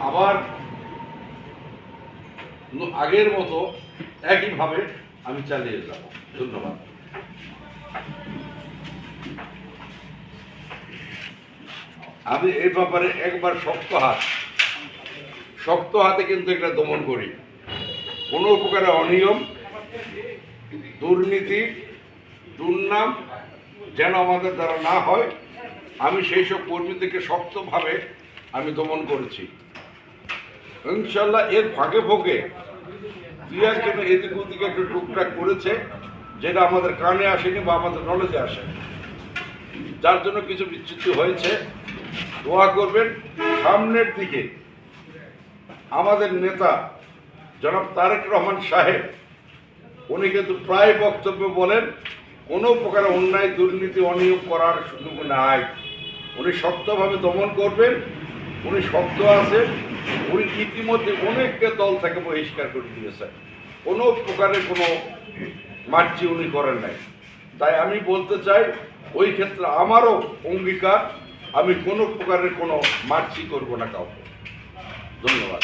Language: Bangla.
আবার আগের মতো একইভাবে আমি চালিয়ে যাব। ধন্যবাদ। আমি এই ব্যাপারে একবার শক্ত হাতে কিন্তু এটা দমন করি। কোনো প্রকারে অনিয়ম, দুর্নীতি, দুর্নাম যেন আমাদের দ্বারা না হয়, আমি সেই সব কর্মীদেরকে শক্তভাবে আমি দমন করেছি। ইনশাল্লাহ এর ফাঁকে ফোঁকে দুই একজন এদিক ওদিকে একটু টুকটাক করেছে, যেটা আমাদের কানে আসেনি বা আমাদের নলেজে আসেনি, যার জন্য কিছু বিচ্যুতি হয়েছে। দোয়া করবেন সামনের দিকে আমাদের নেতা জনাব তারেক রহমান সাহেব, উনি কিন্তু প্রায় বক্তব্য বলেন কোনো প্রকার অন্যায়, দুর্নীতি, অনিয়ম করার সুযোগ নাই। উনি শক্তভাবে দমন করবেন। উনি শক্ত আছেন। উনি ইতিমধ্যে অনেককে দল থেকে বহিষ্কার করে দিয়েছেন। কোনো প্রকারের কোনো মার্চি উনি করেন নাই। তাই আমি বলতে চাই, ওই ক্ষেত্রে আমারও অঙ্গীকার, আমি কোনো প্রকারের কোনো মার্চি করব না কাউকে। ধন্যবাদ।